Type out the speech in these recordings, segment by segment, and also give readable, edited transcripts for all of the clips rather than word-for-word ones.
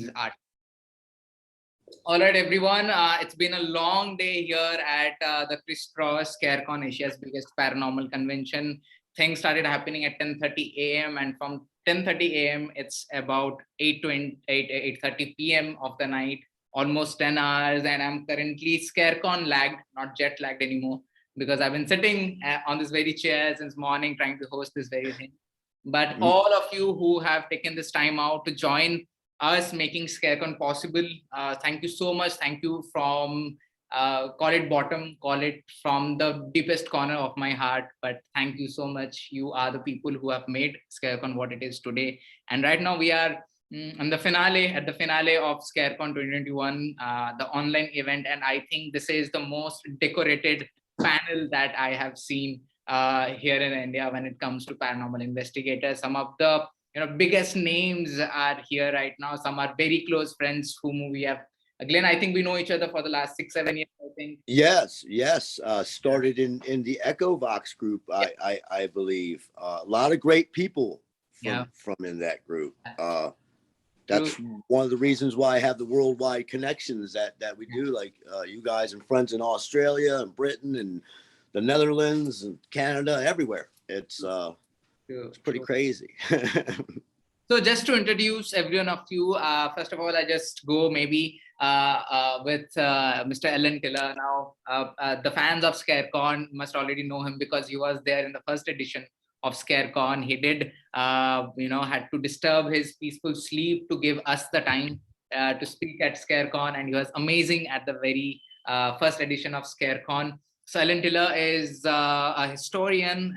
these art. All right, everyone. It's been a long day here at the Chris Cross ScareCon, Asia's biggest paranormal convention. Things started happening at 10:30 a.m. and from 10:30 a.m. it's about 8:30 p.m. of the night, almost 10 hours. And I'm currently ScareCon lagged, not jet lagged anymore, because I've been sitting on this very chair since morning trying to host this very thing. But all of you who have taken this time out to join us making ScareCon possible, thank you so much. Thank you from, call it bottom, call it from the deepest corner of my heart. But thank you so much. You are the people who have made ScareCon what it is today. And right now we are at the finale of ScareCon 2021, the online event. And I think this is the most decorated panel that I have seen here in India when it comes to paranormal investigators. Some of the biggest names are here right now. Some are very close friends whom we have. Glenn, I think we know each other for the last 6-7 years, I think. Yes. Started in the EchoVox group, yeah. I believe. A lot of great people from in that group. That's one of the reasons why I have the worldwide connections that we do, like you guys and friends in Australia and Britain and the Netherlands and Canada, everywhere. It's pretty crazy. So just to introduce everyone of you, first of all, I just go maybe with Mr. Ellen Tiller. Now, the fans of ScareCon must already know him because he was there in the first edition of ScareCon. He did, had to disturb his peaceful sleep to give us the time to speak at ScareCon, and he was amazing at the very first edition of ScareCon. So Ellen Tiller is a historian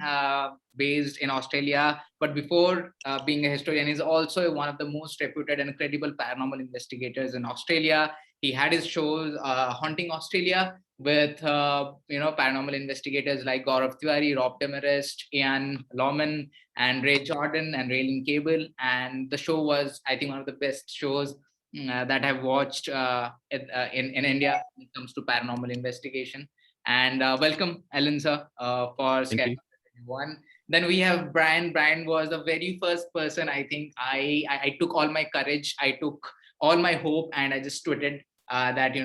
based in Australia, but before being a historian, he's also one of the most reputed and credible paranormal investigators in Australia. He had his shows Haunting Australia with paranormal investigators like Gaurav Tiwari, Rob Demarest, Ian Lawman, and Ray Jordan and Raylene Cable. And the show was, I think, one of the best shows that I've watched in India when it comes to paranormal investigation. And welcome, Ellen, sir, for ScareCon 21. Then we have Brian. Brian was the very first person. I think I took all my courage, I took all my hope, and I just tweeted that,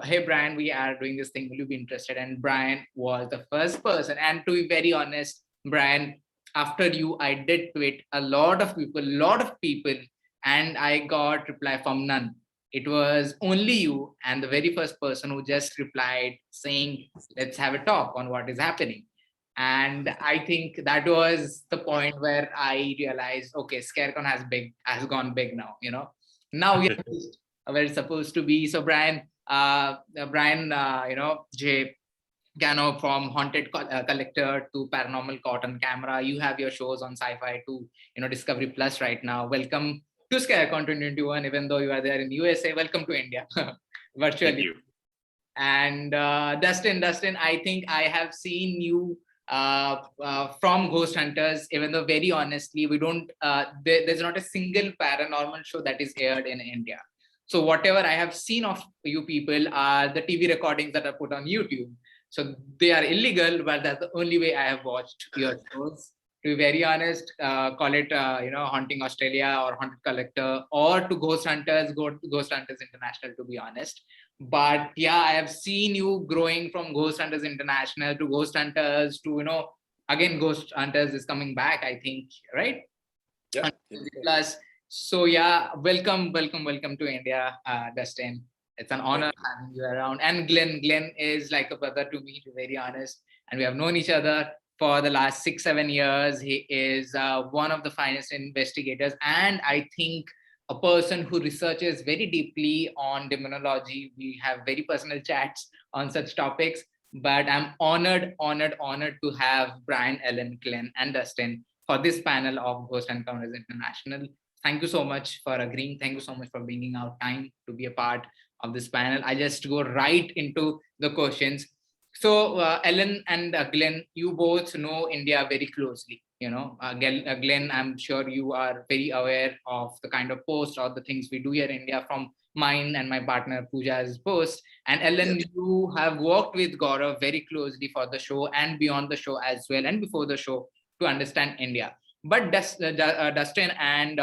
hey, Brian, we are doing this thing. Will you be interested? And Brian was the first person. And to be very honest, Brian, after you, I did tweet a lot of people, and I got reply from none. It was only you and the very first person who just replied saying, let's have a talk on what is happening. And I think that was the point where I realized, okay, ScareCon has gone big now, Now we are where it's supposed to be. So Brian, J Cano, from Haunted Collector to Paranormal Caught on Camera. You have your shows on Sci-Fi to, Discovery Plus right now. Welcome to ScareCon 2021, even though you are there in USA. Welcome to India, virtually. Thank you. And Dustin, I think I have seen you from Ghost Hunters, even though very honestly, we don't, there's not a single paranormal show that is aired in India. So whatever I have seen of you people are the TV recordings that are put on YouTube. So they are illegal, but that's the only way I have watched your shows. To be very honest, call it, Haunting Australia or Haunted Collector, or to Ghost Hunters, go to Ghost Hunters International, to be honest. But yeah, I have seen you growing from Ghost Hunters International to Ghost Hunters to, again, Ghost Hunters is coming back, I think, right? Yeah. Plus. So yeah, welcome to India, Dustin. It's an honor having you around. And Glenn is like a brother to me, to be very honest. And we have known each other for the last 6-7 years. He is one of the finest investigators, and I think a person who researches very deeply on demonology. We have very personal chats on such topics, but I'm honored to have Brian, Ellen, Glenn, and Dustin for this panel of Ghost Encounters International. Thank you so much for agreeing. Thank you so much for bringing out time to be a part of this panel. I just go right into the questions. So Ellen and Glenn, you both know India very closely. Glenn, I'm sure you are very aware of the kind of posts or the things we do here in India from mine and my partner Pooja's post. And Ellen, you have worked with Gaurav very closely for the show and beyond the show as well, and before the show, to understand India. But Dustin and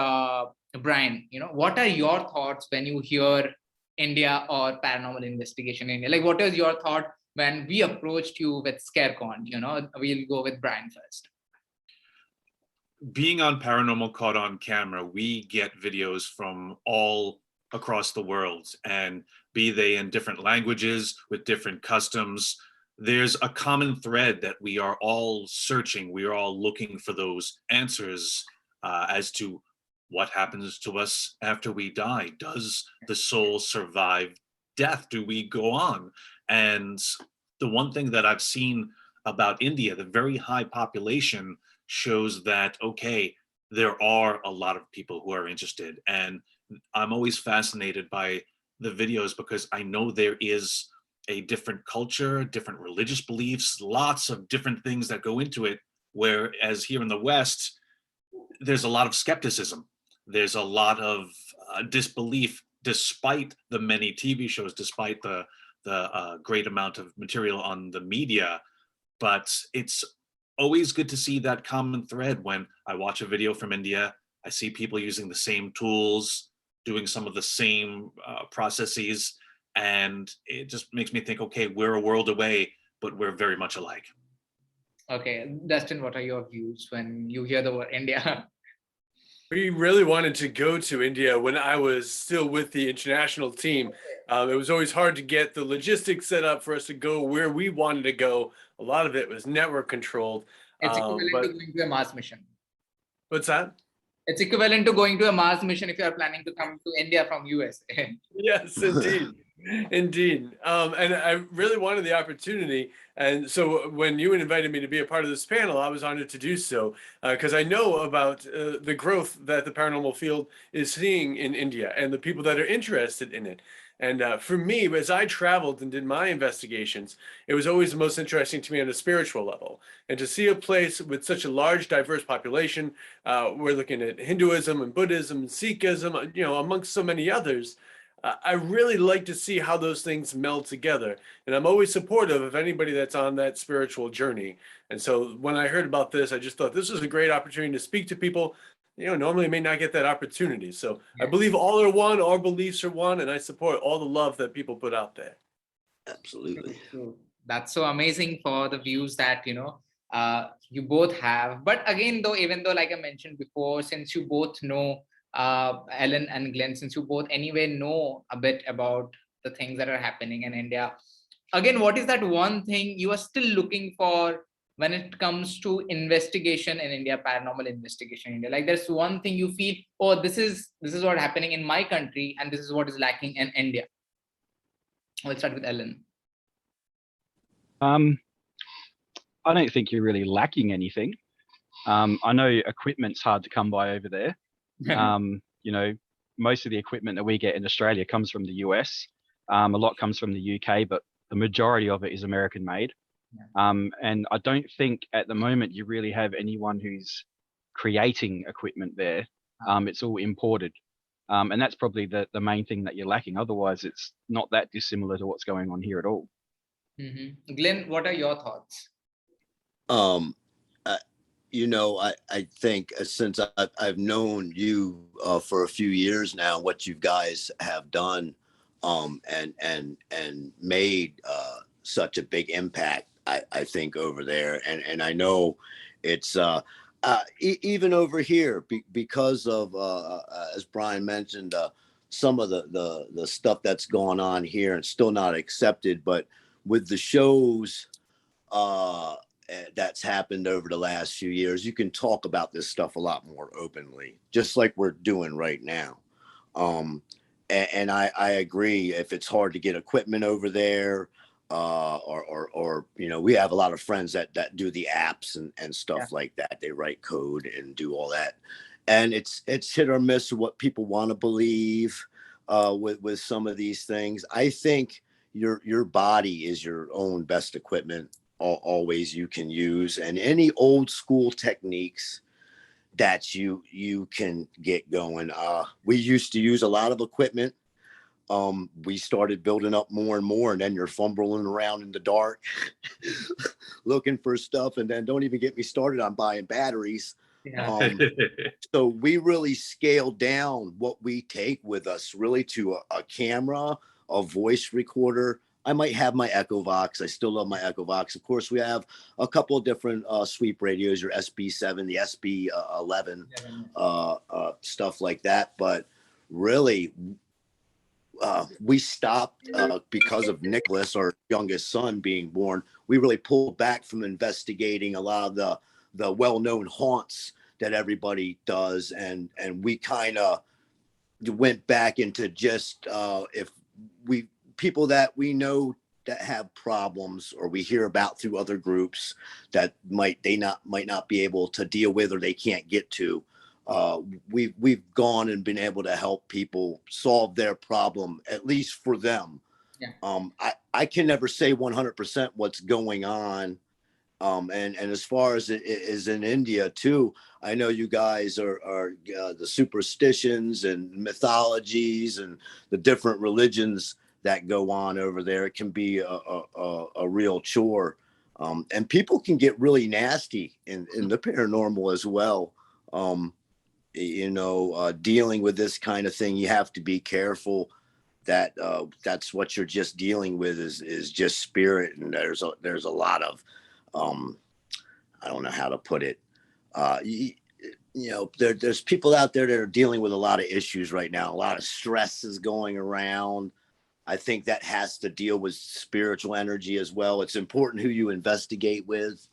Brian, what are your thoughts when you hear India or paranormal investigation in India? Like, what is your thought when we approached you with ScareCon? We'll go with Brian first. Being on Paranormal Caught on Camera, we get videos from all across the world, and be they in different languages with different customs, there's a common thread that we are all searching. We are all looking for those answers as to what happens to us after we die. Does the soul survive death? Do we go on? And the one thing that I've seen about India, the very high population, shows that, okay, there are a lot of people who are interested. And I'm always fascinated by the videos because I know there is a different culture, different religious beliefs, lots of different things that go into it. Whereas here in the West, there's a lot of skepticism. There's a lot of disbelief, despite the many TV shows, despite the great amount of material on the media. But it's always good to see that common thread when I watch a video from India. I see people using the same tools, doing some of the same processes, and it just makes me think, okay, we're a world away, but we're very much alike. Okay, Dustin, what are your views when you hear the word India? We really wanted to go to India when I was still with the international team. It was always hard to get the logistics set up for us to go where we wanted to go. A lot of it was network controlled. It's equivalent to going to a Mars mission. What's that? It's equivalent to going to a Mars mission if you are planning to come to India from US. Yes, indeed. Indeed. And I really wanted the opportunity. And so when you invited me to be a part of this panel, I was honored to do so because I know about the growth that the paranormal field is seeing in India and the people that are interested in it. And for me, as I traveled and did my investigations, it was always the most interesting to me on a spiritual level. And to see a place with such a large, diverse population, we're looking at Hinduism and Buddhism and Sikhism, amongst so many others. I really like to see how those things meld together. And I'm always supportive of anybody that's on that spiritual journey. And so when I heard about this, I just thought this was a great opportunity to speak to people, normally may not get that opportunity. So I believe all are one, all beliefs are one, and I support all the love that people put out there. Absolutely. That's so amazing for the views that, you both have. But again, even though, like I mentioned before, since you both know Ellen and Glenn, since you both anyway know a bit about the things that are happening in India, again, what is that one thing you are still looking for when it comes to investigation in India, paranormal investigation in India? Like, there's one thing you feel, oh, this is what's happening in my country, and this is what is lacking in India. We'll start with Ellen. I don't think you're really lacking anything. I know equipment's hard to come by over there. Most of the equipment that we get in Australia comes from the US. A lot comes from the UK, but the majority of it is American made. And I don't think at the moment you really have anyone who's creating equipment there. It's all imported. And that's probably the main thing that you're lacking. Otherwise, it's not that dissimilar to what's going on here at all. Mm-hmm. Glenn, what are your thoughts? I think since I've known you for a few years now, what you guys have done and made such a big impact, I think, over there. And I know it's even over here because of, as Brian mentioned, some of the stuff that's going on here and still not accepted. But with the shows that's happened over the last few years, you can talk about this stuff a lot more openly, just like we're doing right now. And I agree, if it's hard to get equipment over there, or we have a lot of friends that do the apps and stuff like that. They write code and do all that, and it's hit or miss of what people want to believe with some of these things. I think your body is your own best equipment. Always you can use, and any old school techniques that you can get going. We used to use a lot of equipment. We started building up more and more, and then you're fumbling around in the dark looking for stuff. And then don't even get me started on buying batteries. Yeah. So we really scaled down what we take with us really to a camera, a voice recorder. I might have my Echo Vox. I still love my Echo Vox. Of course, we have a couple of different sweep radios, your SB7, the SB11, stuff like that. But really, we stopped because of Nicholas, our youngest son, being born. We really pulled back from investigating a lot of the well-known haunts that everybody does, and we kind of went back into just if we people that we know that have problems or we hear about through other groups that might not be able to deal with or they can't get to. We've gone and been able to help people solve their problem, at least for them. Yeah. I can never say 100% what's going on. And as far as it is in India too, I know you guys are the superstitions and mythologies and the different religions that go on over there. It can be a real chore. And people can get really nasty in the paranormal as well. Dealing with this kind of thing, you have to be careful that that's what you're just dealing with is just spirit. And there's a lot of, I don't know how to put it. There's people out there that are dealing with a lot of issues right now. A lot of stress is going around. I think that has to deal with spiritual energy as well. It's important who you investigate with,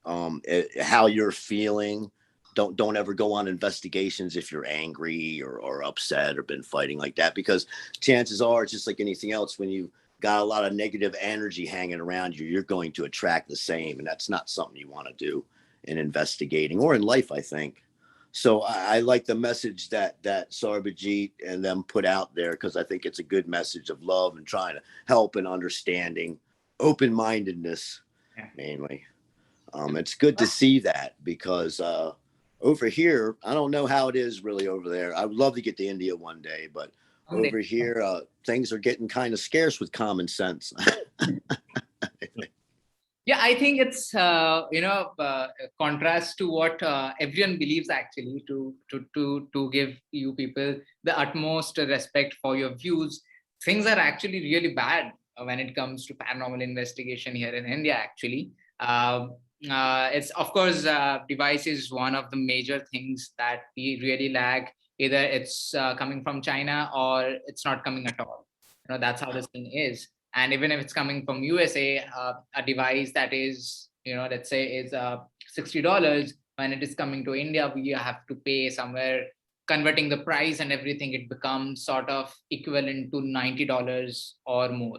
how you're feeling. Don't ever go on investigations if you're angry or upset or been fighting like that, because chances are it's just like anything else. When you got a lot of negative energy hanging around you, you're going to attract the same. And that's not something you want to do in investigating or in life, I think. So I like the message that Sarbajit and them put out there, because I think it's a good message of love and trying to help and understanding, open-mindedness, mainly. It's good to see that, because over here, I don't know how it is really over there. I would love to get to India one day, but over here, things are getting kind of scarce with common sense. Yeah, I think it's contrast to what everyone believes, actually, to give you people the utmost respect for your views. Things are actually really bad when it comes to paranormal investigation here in India, actually. It's, of course, device is one of the major things that we really lack. Either it's coming from China or it's not coming at all. That's how this thing is. And even if it's coming from USA, a device that is, let's say is $60, when it is coming to India, we have to pay somewhere, converting the price and everything, it becomes sort of equivalent to $90 or more.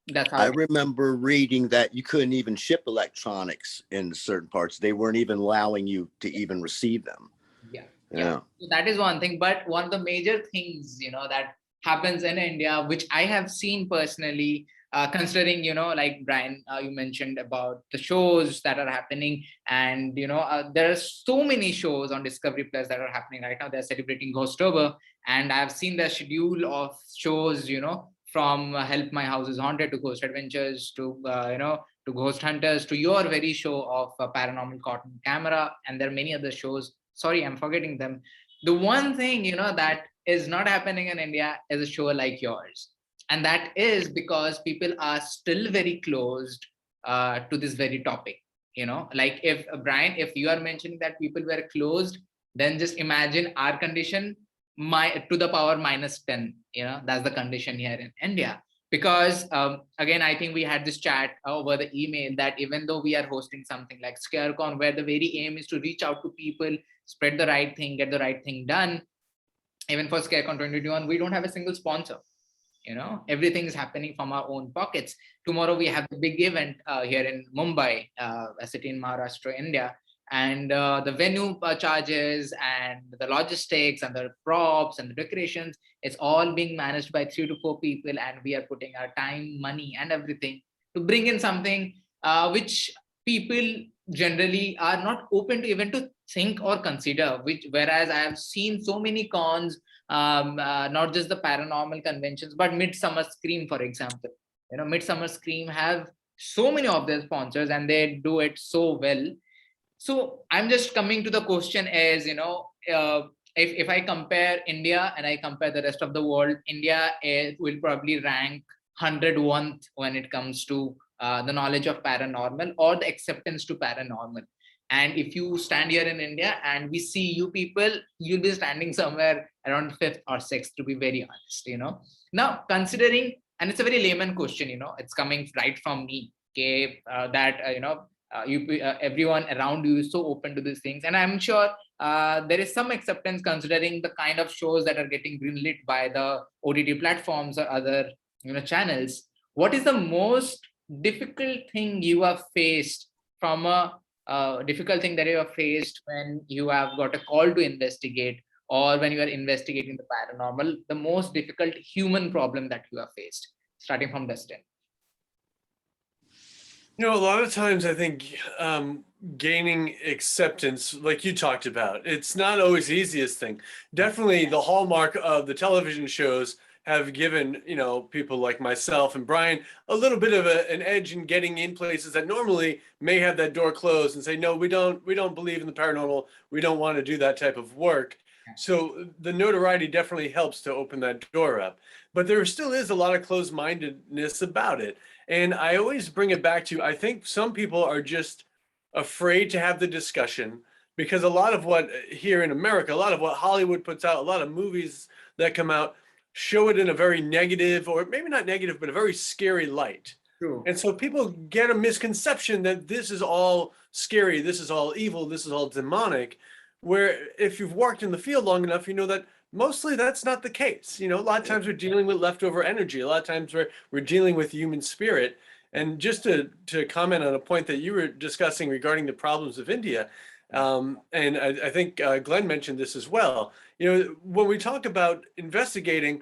That's how I remember reading that you couldn't even ship electronics in certain parts. They weren't even allowing you to even receive them. Yeah. So that is one thing. But one of the major things, that happens in India, which I have seen personally, considering, like Brian, you mentioned about the shows that are happening. And, there are so many shows on Discovery Plus that are happening right now. They're celebrating Ghostober. And I've seen the schedule of shows, from Help My House is Haunted to Ghost Adventures to, to Ghost Hunters to your very show of Paranormal Caught on Camera. And there are many other shows. Sorry, I'm forgetting them. The one thing, that is not happening in India is a show like yours. And that is because people are still very closed to this very topic. Like if Brian, if you are mentioning that people were closed, then just imagine our condition, to the power -10. That's the condition here in India. Because again, I think we had this chat over the email that even though we are hosting something like ScareCon, where the very aim is to reach out to people, spread the right thing, get the right thing done. Even for ScareCon 2021, we don't have a single sponsor. Everything is happening from our own pockets. Tomorrow we have the big event here in Mumbai, a city in Maharashtra, India. And the venue charges and the logistics and the props and the decorations, it's all being managed by 3 to 4 people. And we are putting our time, money, and everything to bring in something which people generally are not open to even to think or consider. Whereas I have seen so many cons, not just the paranormal conventions, but Midsummer Scream, for example. Midsummer Scream have so many of their sponsors and they do it so well. So I'm just coming to the question as, if I compare India and I compare the rest of the world, India will probably rank 101th when it comes to the knowledge of paranormal or the acceptance to paranormal. And if you stand here in India and we see you people, you'll be standing somewhere around 5th or 6th, to be very honest. Now, considering, and it's a very layman question, it's coming right from me, okay, everyone around you is so open to these things. And I'm sure there is some acceptance considering the kind of shows that are getting greenlit by the OTT platforms or other channels. What is the most difficult thing you have faced from a difficult thing that you have faced when you have got a call to investigate, or when you are investigating the paranormal, the most difficult human problem that you have faced, starting from Dustin? A lot of times I think gaining acceptance, like you talked about, it's not always the easiest thing. Definitely the hallmark of the television shows have given, people like myself and Brian a little bit of an edge in getting in places that normally may have that door closed and say, no, we don't believe in the paranormal. We don't want to do that type of work. So the notoriety definitely helps to open that door up. But there still is a lot of closed-mindedness about it. And I always bring it back to, I think some people are just afraid to have the discussion, because a lot of what here in America, a lot of what Hollywood puts out, a lot of movies that come out show it in a very negative, or maybe not negative, but a very scary light. True. And so people get a misconception that this is all scary, this is all evil, this is all demonic, where if you've worked in the field long enough, you know that mostly that's not the case. A lot of times we're dealing with leftover energy. A lot of times we're dealing with human spirit. And just to comment on a point that you were discussing regarding the problems of India, and I think Glenn mentioned this as well. When we talk about investigating,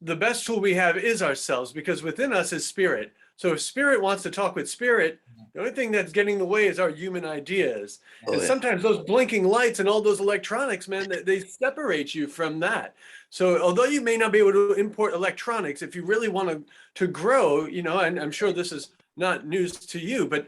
the best tool we have is ourselves, because within us is spirit. So if spirit wants to talk with spirit, the only thing that's getting in the way is our human ideas. And sometimes those blinking lights and all those electronics, man, they separate you from that. So although you may not be able to import electronics, if you really want to grow, and I'm sure this is not news to you, but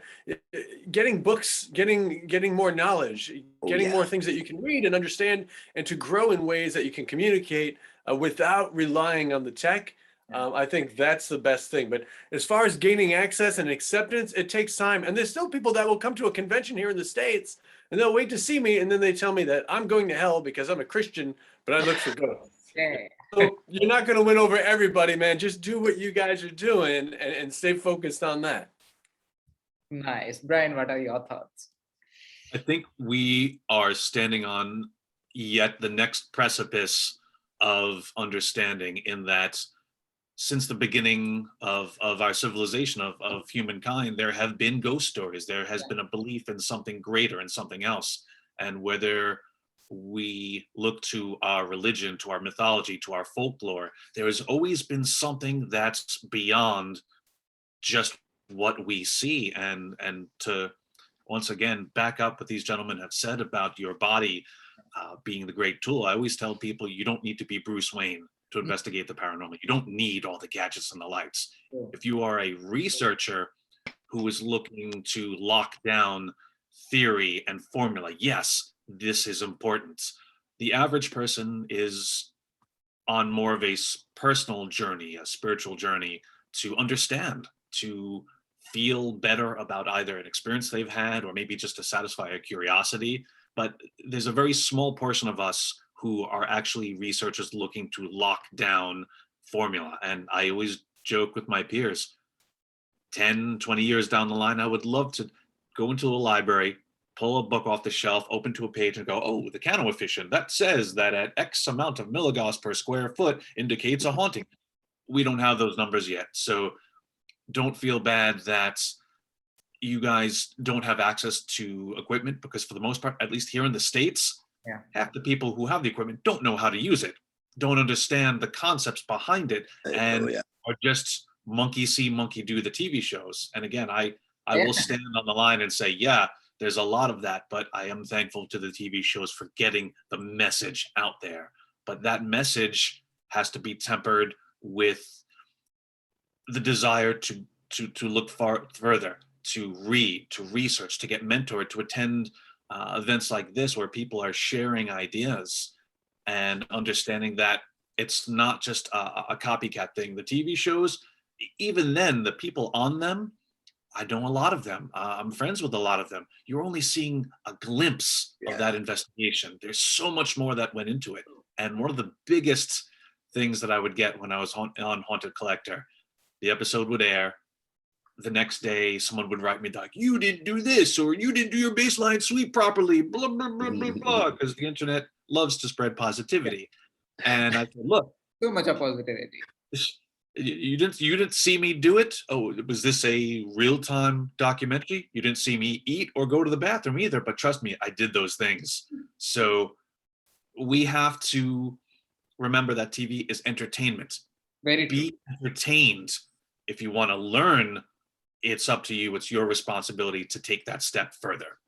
getting books, getting more knowledge, getting more things that you can read and understand, and to grow in ways that you can communicate without relying on the tech. I think that's the best thing. But as far as gaining access and acceptance, it takes time. And there's still people that will come to a convention here in the States and they'll wait to see me. And then they tell me that I'm going to hell because I'm a Christian, but I look for ghosts. So you're not going to win over everybody, man. Just do what you guys are doing and stay focused on that. Nice. Brian, what are your thoughts? I think we are standing on yet the next precipice of understanding, in that since the beginning of our civilization, of humankind, there have been ghost stories. There has been a belief in something greater and something else. And whether we look to our religion, to our mythology, to our folklore, there has always been something that's beyond just what we see. And to once again back up what these gentlemen have said about your body being the great tool, I always tell people you don't need to be Bruce Wayne to investigate the paranormal. You don't need all the gadgets and the lights. If you are a researcher who is looking to lock down theory and formula, yes, this is important. The average person is on more of a personal journey, a spiritual journey, to understand, to feel better about either an experience they've had or maybe just to satisfy a curiosity. But there's a very small portion of us who are actually researchers looking to lock down formula. And I always joke with my peers, 10, 20 years down the line, I would love to go into a library, pull a book off the shelf, open to a page and go, oh, the Cano efficient, that says that at X amount of milligauss per square foot indicates a haunting. We don't have those numbers yet. So don't feel bad that you guys don't have access to equipment, because for the most part, at least here in the States, half the people who have the equipment don't know how to use it, don't understand the concepts behind it, and are just monkey see, monkey do the TV shows. And again, I will stand on the line and say, yeah, there's a lot of that, but I am thankful to the TV shows for getting the message out there. But that message has to be tempered with the desire to look far further, to read, to research, to get mentored, to attend events like this where people are sharing ideas and understanding that it's not just a copycat thing. The TV shows, even then, the people on them, I know a lot of them. I'm friends with a lot of them. You're only seeing a glimpse of that investigation. There's so much more that went into it. And one of the biggest things that I would get when I was on Haunted Collector, the episode would air. The next day, someone would write me like, "You didn't do this," or "You didn't do your baseline sweep properly," blah, blah, blah, blah, blah, because the internet loves to spread positivity. And I said, look, too much of positivity. You didn't see me do it. Oh, was this a real-time documentary? You didn't see me eat or go to the bathroom either, but trust me, I did those things. So we have to remember that TV is entertainment. Very true. Be entertained. If you want to learn, it's up to you. It's your responsibility to take that step further.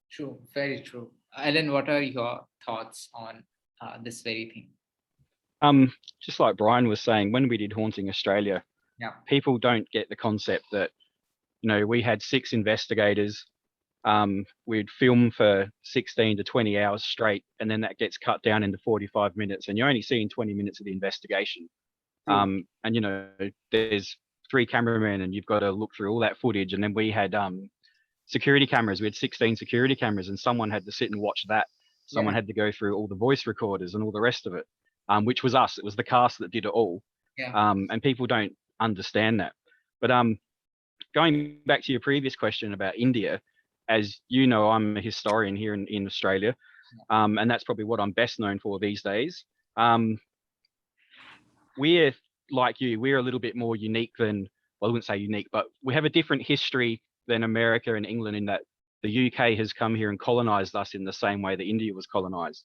True, very true. Ellen, what are your thoughts on this very thing? Just like Brian was saying, when we did Haunting Australia, people don't get the concept that, you know, we had 6 investigators. We'd film for 16 to 20 hours straight, and then that gets cut down into 45 minutes, and you're only seeing 20 minutes of the investigation. And, you know, there's 3 cameramen, and you've got to look through all that footage. And then we had security cameras. We had 16 security cameras, and someone had to sit and watch that. Someone had to go through all the voice recorders and all the rest of it. Which was us. It was the cast that did it all. And people don't understand that. But going back to your previous question about India, as you know, I'm a historian here in Australia, and that's probably what I'm best known for these days. We're like you, we're a little bit more unique than, well, I wouldn't say unique, but we have a different history than America and England in that the UK has come here and colonized us in the same way that India was colonized.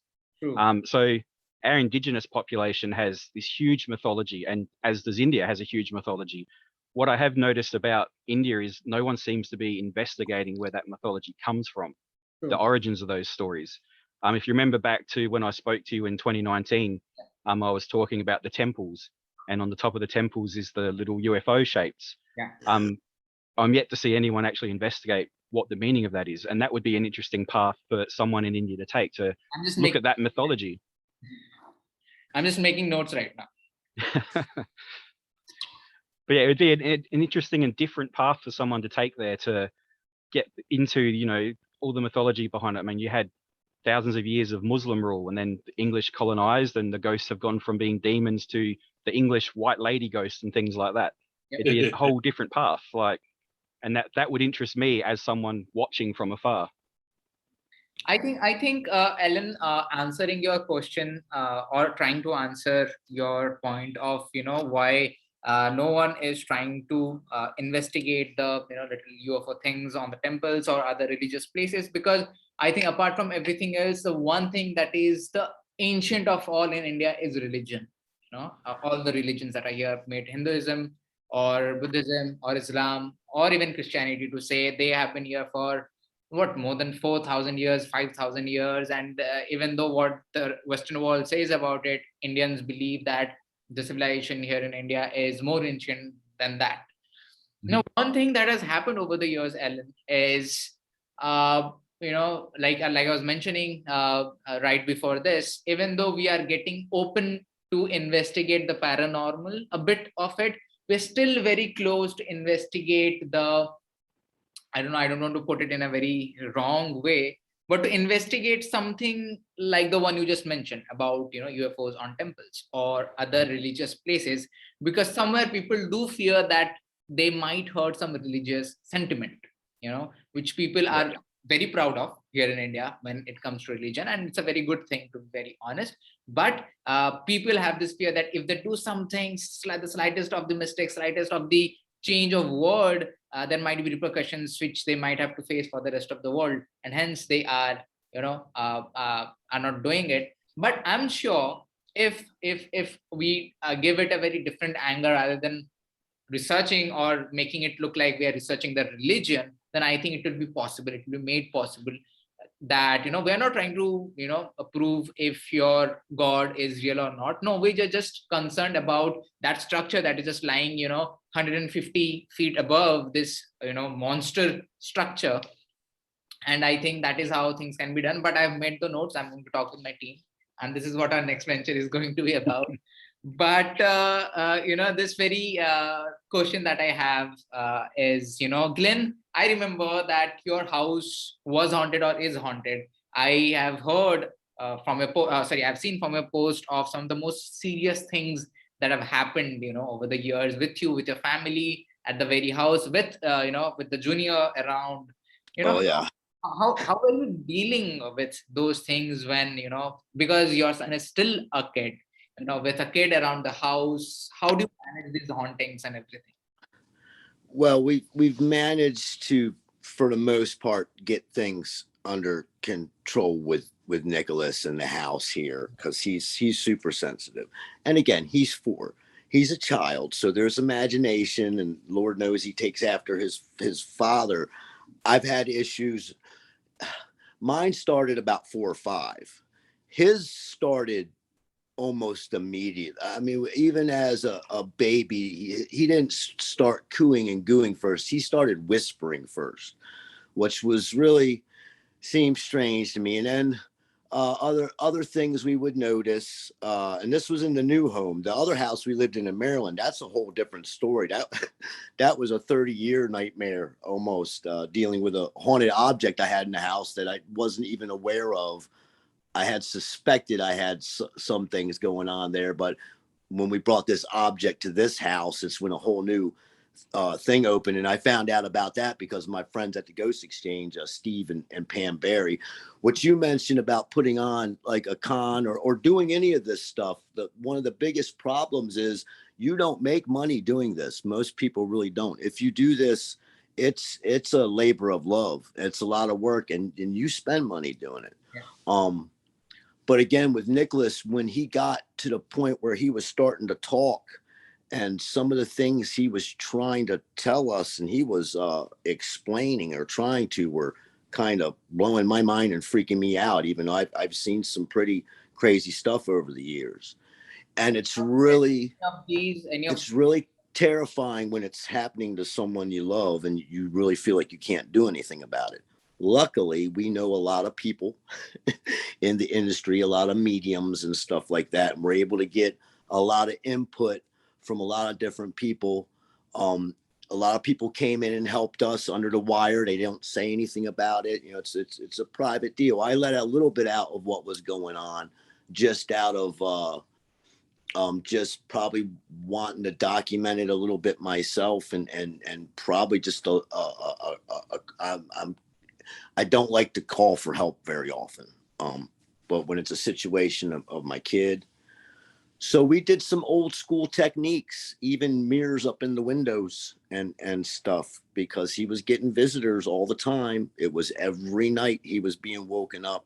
So our indigenous population has this huge mythology, and as does India has a huge mythology. What I have noticed about India is no one seems to be investigating where that mythology comes from, the origins of those stories. If you remember back to when I spoke to you in 2019, I was talking about the temples, and on the top of the temples is the little UFO shapes. I'm yet to see anyone actually investigate what the meaning of that is, and that would be an interesting path for someone in India to take, to look at that mythology. I'm just making notes right now. But yeah, it would be an interesting and different path for someone to take there to get into, you know, all the mythology behind it. I mean, you had thousands of years of Muslim rule, and then the English colonized, and the ghosts have gone from being demons to the English white lady ghosts and things like that. It'd be a whole different path, like, and that would interest me as someone watching from afar. I think Ellen, answering your question or trying to answer your point of, you know, why no one is trying to investigate the, you know, little UFO things on the temples or other religious places, because I think apart from everything else, the one thing that is the ancient of all in India is religion. You know, all the religions that are here, be it Hinduism or Buddhism or Islam or even Christianity, to say they have been here for what, more than 4,000 years, 5,000 years. And even though what the Western world says about it, Indians believe that the civilization here in India is more ancient than that. Now, one thing that has happened over the years, Ellen, is, you know, like I was mentioning right before this, even though we are getting open to investigate the paranormal, a bit of it, we're still very close to investigate the, I don't want to put it in a very wrong way, but to investigate something like the one you just mentioned about, you know, UFOs on temples or other religious places, because somewhere people do fear that they might hurt some religious sentiment, you know, which people are very proud of here in India when it comes to religion. And it's a very good thing, to be very honest. But people have this fear that if they do something, the slightest of the mistake, slightest of the change of word, there might be repercussions which they might have to face for the rest of the world, and hence they are, you know, are not doing it. But I'm sure if we give it a very different angle, rather than researching or making it look like we are researching the religion, then I think it will be possible, it will be made possible that, you know, we're not trying to, you know, prove if your God is real or not. No, we're just concerned about that structure that is just lying, you know, 150 feet above this, you know, monster structure. And I think that is how things can be done. But I've made the notes. I'm going to talk with my team, and this is what our next venture is going to be about. But this very question that I have is, Glenn, I remember that your house was haunted or is haunted. I have heard I've seen from your post of some of the most serious things that have happened, over the years with you, with your family, at the very house, with with the junior around. Oh yeah. How are you dealing with those things when, because your son is still a kid, with a kid around the house? How do you manage these hauntings and everything? Well, we've managed to, for the most part, get things under control with Nicholas in the house here, because he's super sensitive. And again, he's 4. He's a child, so there's imagination, and Lord knows he takes after his father. I've had issues. Mine started about 4 or 5. His started almost immediate. I mean, even as a baby, he didn't start cooing and gooing first. He started whispering first, which was really seemed strange to me. And then other things we would notice, and this was in the new home. The other house we lived in Maryland, that's a whole different story. That was a 30-year nightmare almost, dealing with a haunted object I had in the house that I wasn't even aware of. I had suspected I had some things going on there, but when we brought this object to this house, it's when a whole new thing opened. And I found out about that because of my friends at the Ghost Exchange, Steve and Pam Barry. What you mentioned about putting on like a con or doing any of this stuff, one of the biggest problems is you don't make money doing this. Most people really don't. If you do this, it's a labor of love. It's a lot of work, and you spend money doing it. Yeah. But again, with Nicholas, when he got to the point where he was starting to talk, and some of the things he was trying to tell us and he was explaining or trying to were kind of blowing my mind and freaking me out, even though I've seen some pretty crazy stuff over the years. And it's really terrifying when it's happening to someone you love and you really feel like you can't do anything about it. Luckily, we know a lot of people in the industry, a lot of mediums and stuff like that. And we're able to get a lot of input from a lot of different people. A lot of people came in and helped us under the wire. They don't say anything about it. It's a private deal. I let a little bit out of what was going on, just out of just probably wanting to document it a little bit myself, and probably just I don't like to call for help very often. But when it's a situation of my kid. So we did some old school techniques, even mirrors up in the windows and stuff, because he was getting visitors all the time. It was every night he was being woken up.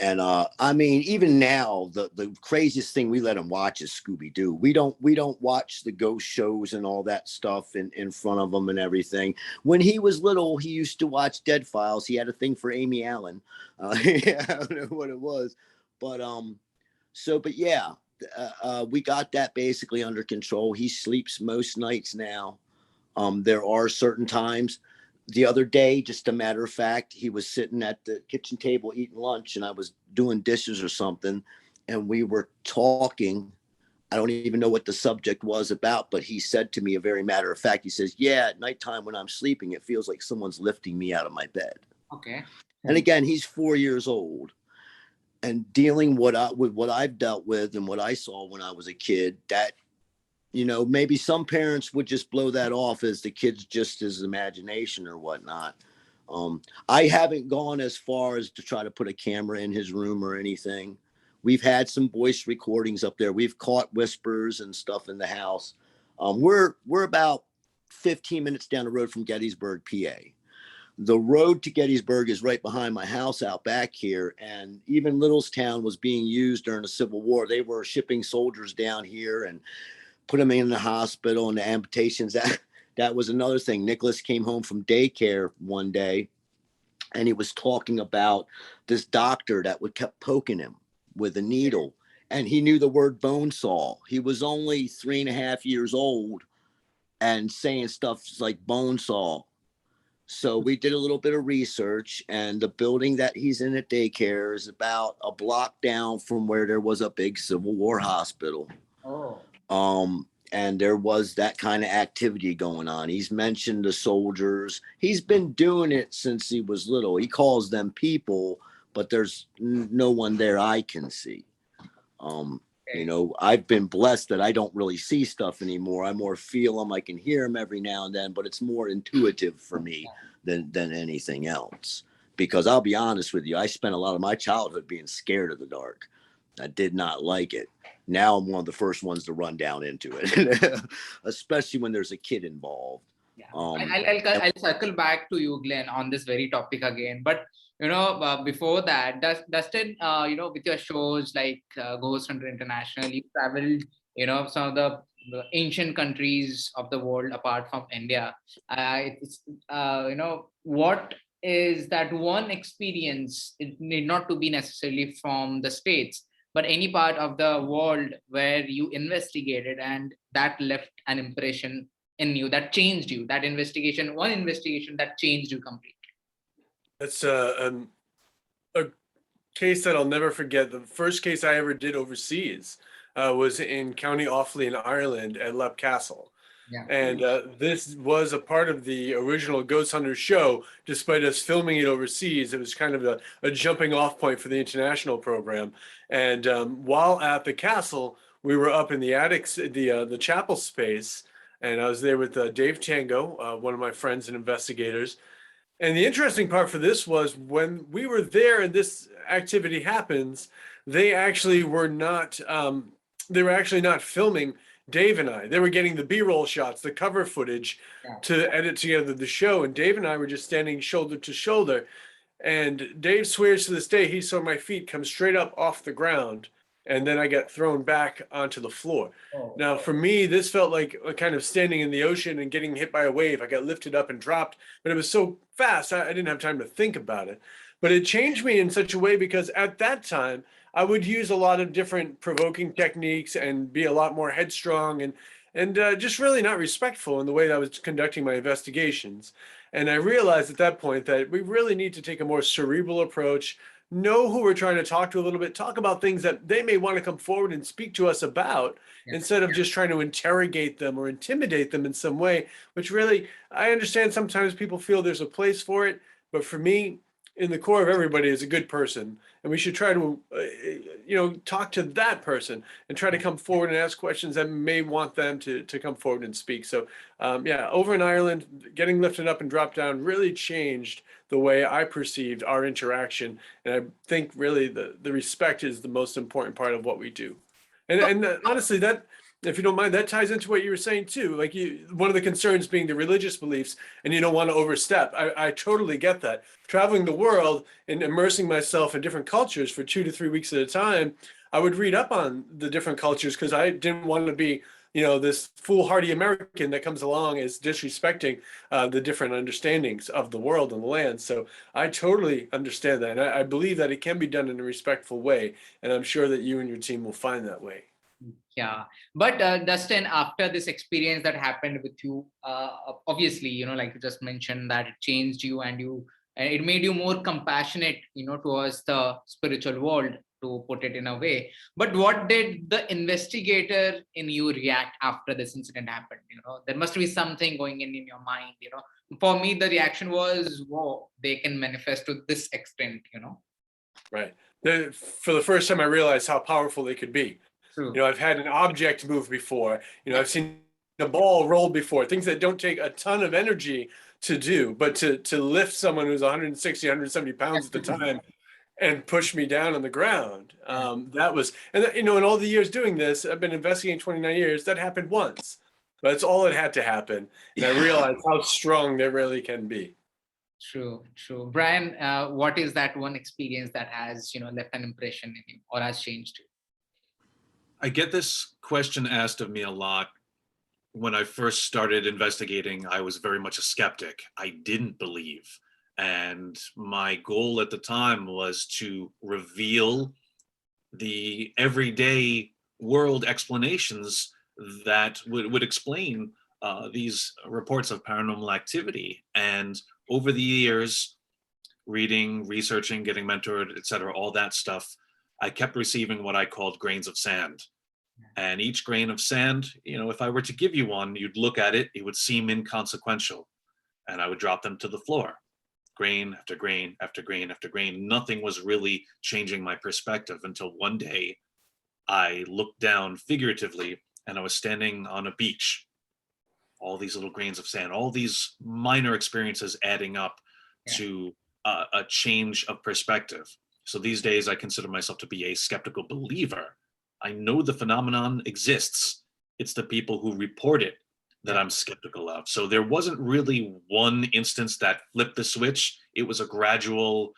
And I mean, even now, the craziest thing we let him watch is Scooby-Doo. We don't watch the ghost shows and all that stuff in front of him and everything. When he was little, he used to watch Dead Files. He had a thing for Amy Allen. I don't know what it was, but yeah, we got that basically under control. He sleeps most nights now. There are certain times. The other day, just a matter of fact, he was sitting at the kitchen table eating lunch, and I was doing dishes or something, and we were talking. I don't even know what the subject was about, but he said to me, a very matter of fact, he says, "Yeah, at nighttime when I'm sleeping, it feels like someone's lifting me out of my bed." Okay. And again, he's 4 years old, and dealing with what I've dealt with and what I saw when I was a kid, that maybe some parents would just blow that off as the kid's just his imagination or whatnot. I haven't gone as far as to try to put a camera in his room or anything. We've had some voice recordings up there. We've caught whispers and stuff in the house. We're about 15 minutes down the road from Gettysburg, PA. The road to Gettysburg is right behind my house out back here. And even Littlestown was being used during the Civil War. They were shipping soldiers down here and put him in the hospital, and the amputations. That was another thing. Nicholas came home from daycare one day, and he was talking about this doctor that kept poking him with a needle, and he knew the word bone saw. He was only 3.5 years old and saying stuff like bone saw. So we did a little bit of research, and the building that he's in at daycare is about a block down from where there was a big Civil War hospital. Oh. And there was that kind of activity going on. He's mentioned the soldiers. He's been doing it since he was little. He calls them people, but there's no one there I can see. You know, I've been blessed that I don't really see stuff anymore. I more feel them. I can hear them every now and then, but it's more intuitive for me than anything else. Because I'll be honest with you, I spent a lot of my childhood being scared of the dark. I did not like it. Now I'm one of the first ones to run down into it, especially when there's a kid involved. Yeah. I'll circle back to you, Glenn, on this very topic again. But you know, before that, Dustin, you know, with your shows like Ghost Hunter International, you traveled, you know, some of the ancient countries of the world apart from India. You know, what is that one experience? It need not to be necessarily from the States, but any part of the world where you investigated and that left an impression in you, that changed you, that investigation, one investigation that changed you completely. That's a case that I'll never forget. The first case I ever did overseas was in County Offaly in Ireland at Leap Castle. Yeah. And this was a part of the original Ghost Hunter show. Despite us filming it overseas, it was kind of a jumping off point for the international program. And while at the castle, we were up in the attics, the chapel space, and I was there with Dave Tango, one of my friends and investigators. And the interesting part for this was when we were there and this activity happens, they actually were not filming Dave and I. They were getting the B-roll shots, the cover footage to edit together the show. And Dave and I were just standing shoulder to shoulder. And Dave swears to this day he saw my feet come straight up off the ground. And then I got thrown back onto the floor. Oh. Now, for me, this felt like a kind of standing in the ocean and getting hit by a wave. I got lifted up and dropped, but it was so fast, I didn't have time to think about it. But it changed me in such a way because at that time, I would use a lot of different provoking techniques and be a lot more headstrong and just really not respectful in the way that I was conducting my investigations. And I realized at that point that we really need to take a more cerebral approach, know who we're trying to talk to a little bit, talk about things that they may want to come forward and speak to us about, instead of just trying to interrogate them or intimidate them in some way, which really, I understand sometimes people feel there's a place for it, but for me, in the core of everybody is a good person, and we should try to, talk to that person and try to come forward and ask questions that may want them to come forward and speak. So, over in Ireland, getting lifted up and dropped down really changed the way I perceived our interaction, and I think really the respect is the most important part of what we do. And honestly, that, if you don't mind, that ties into what you were saying too. Like one of the concerns being the religious beliefs, and you don't want to overstep. I totally get that. Traveling the world and immersing myself in different cultures for 2 to 3 weeks at a time, I would read up on the different cultures because I didn't want to be, this foolhardy American that comes along as disrespecting the different understandings of the world and the land. So I totally understand that. And I believe that it can be done in a respectful way. And I'm sure that you and your team will find that way. Yeah, but Dustin, after this experience that happened with you, obviously, like you just mentioned, that it changed you and it made you more compassionate, towards the spiritual world, to put it in a way. But what did the investigator in you react after this incident happened? There must be something going in your mind. For me, the reaction was, whoa, they can manifest to this extent. Right. For the first time, I realized how powerful they could be. True. I've had an object move before. I've seen a ball roll before, things that don't take a ton of energy to do, but to lift someone who's 160, 170 pounds at the time and push me down on the ground. That was, and in all the years doing this, I've been investigating 29 years, that happened once. That's all it had to happen. And I realized how strong they really can be. True. Brian, what is that one experience that has, left an impression in you or has changed you? I get this question asked of me a lot. When I first started investigating, I was very much a skeptic. I didn't believe. And my goal at the time was to reveal the everyday world explanations that would explain these reports of paranormal activity. And over the years, reading, researching, getting mentored, etc., all that stuff, I kept receiving what I called grains of sand. And each grain of sand, you know, if I were to give you one, you'd look at it, it would seem inconsequential. And I would drop them to the floor. Grain after grain after grain after grain. Nothing was really changing my perspective until one day I looked down figuratively and I was standing on a beach. All these little grains of sand, all these minor experiences adding up to a change of perspective. So these days I consider myself to be a skeptical believer. I know the phenomenon exists. It's the people who report it that I'm skeptical of. So there wasn't really one instance that flipped the switch. It was a gradual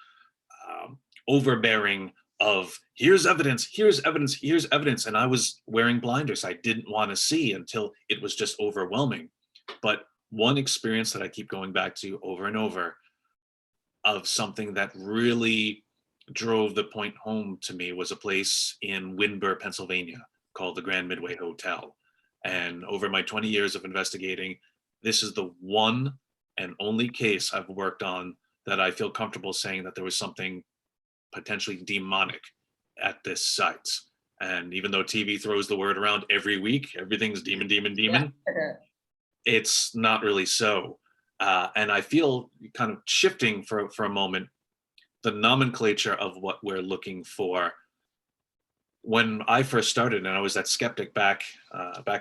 overbearing of here's evidence, here's evidence, here's evidence. And I was wearing blinders. I didn't want to see until it was just overwhelming. But one experience that I keep going back to over and over of something that really drove the point home to me was a place in Windber, Pennsylvania called the Grand Midway Hotel. And over my 20 years of investigating, this is the one and only case I've worked on that I feel comfortable saying that there was something potentially demonic at this site. And even though TV throws the word around every week, everything's demon, demon, demon, it's not really so. And I feel kind of shifting for a moment, the nomenclature of what we're looking for. When I first started, and I was that skeptic back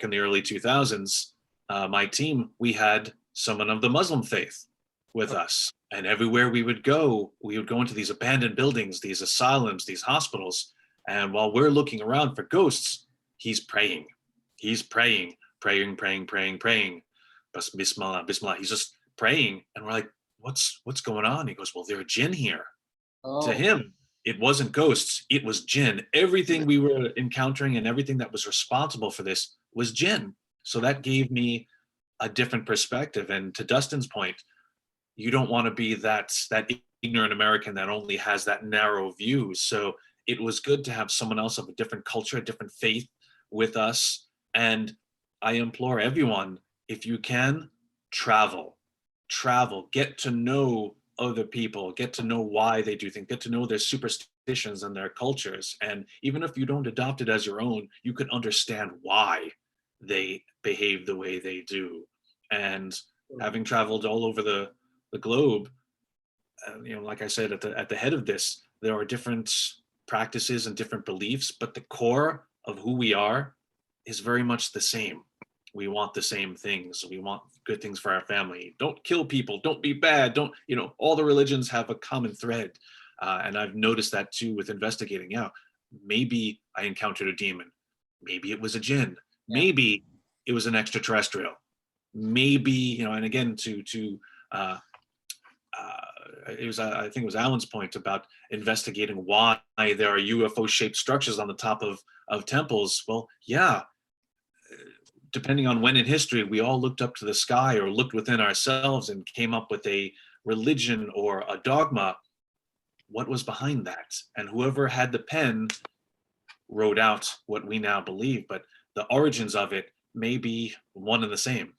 in the early 2000s, my team, we had someone of the Muslim faith with us. And everywhere we would go into these abandoned buildings, these asylums, these hospitals. And while we're looking around for ghosts, he's praying. He's praying. Bismillah, Bismillah. He's just praying. And we're like, what's going on? He goes, well, there are jinn here. To him, it wasn't ghosts, it was jinn. Everything we were encountering and everything that was responsible for this was jinn. So that gave me a different perspective. And to Dustin's point, you don't want to be that ignorant American that only has that narrow view. So it was good to have someone else of a different culture, a different faith with us. And I implore everyone, if you can, travel, get to know other people, get to know why they do things, get to know their superstitions and their cultures. And even if you don't adopt it as your own, you can understand why they behave the way they do. And having traveled all over the globe, you know, like I said, at the head of this, there are different practices and different beliefs, but the core of who we are is very much the same. We want the same things. We want good things for our family. Don't kill people. Don't be bad. Don't, you know, all the religions have a common thread. And I've noticed that too with investigating. Yeah, maybe I encountered a demon. Maybe it was a jinn. Yeah. Maybe it was an extraterrestrial. Maybe, you know, and again, it was, I think it was Alan's point about investigating why there are UFO-shaped structures on the top of temples. Well, yeah, depending on when in history we all looked up to the sky or looked within ourselves and came up with a religion or a dogma, what was behind that? And whoever had the pen wrote out what we now believe, but the origins of it may be one and the same.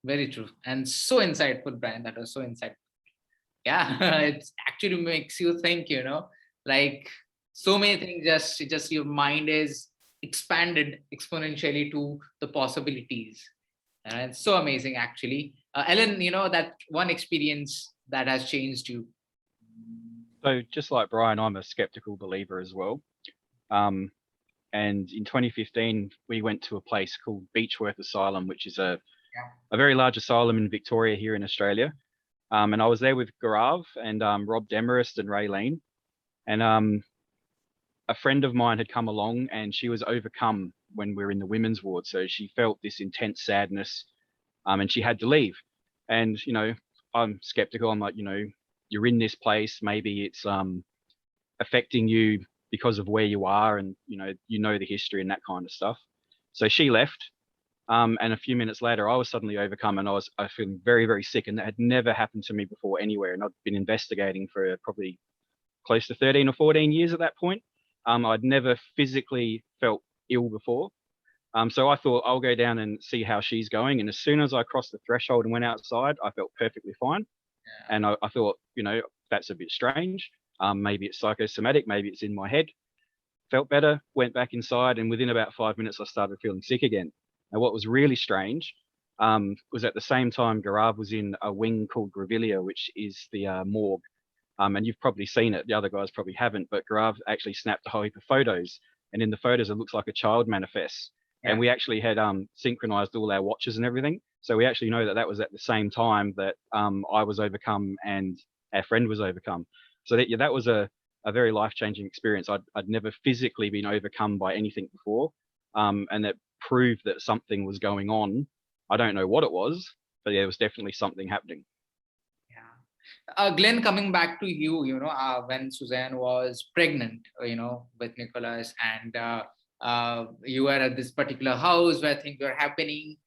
Very true. And so insightful, Brian. That was so insightful. Yeah, it actually makes you think, you know, like so many things, just your mind is expanded exponentially to the possibilities. And it's so amazing, actually. Ellen, you know, that one experience that has changed you. So just like Brian, I'm a skeptical believer as well. And in 2015, we went to a place called Beechworth Asylum, which is a very large asylum in Victoria here in Australia. And I was there with Gaurav and Rob Demarest and Raylene. And a friend of mine had come along and she was overcome when we were in the women's ward. So she felt this intense sadness and she had to leave. And, you know, I'm skeptical. I'm like, you know, you're in this place. Maybe it's affecting you because of where you are and, you know the history and that kind of stuff. So she left. And a few minutes later, I was suddenly overcome and I was feeling very, very sick. And that had never happened to me before anywhere. And I'd been investigating for probably close to 13 or 14 years at that point. I'd never physically felt ill before. So I thought I'll go down and see how she's going. And as soon as I crossed the threshold and went outside, I felt perfectly fine. And I thought, you know, that's a bit strange. Maybe it's psychosomatic, maybe it's in my head. Felt better, went back inside, and within about 5 minutes, I started feeling sick again. And what was really strange was at the same time, Gaurav was in a wing called Grevillea, which is the morgue. And you've probably seen it. The other guys probably haven't, but Gaurav actually snapped a whole heap of photos. And in the photos, it looks like a child manifests. Yeah. And we actually had synchronized all our watches and everything. So we actually know that that was at the same time that I was overcome and our friend was overcome. So that was a very life-changing experience. I'd never physically been overcome by anything before. And that proved that something was going on. I don't know what it was, but yeah, there was definitely something happening. Glenn, coming back to you, when Suzanne was pregnant, with Nicholas, and you were at this particular house where things were happening.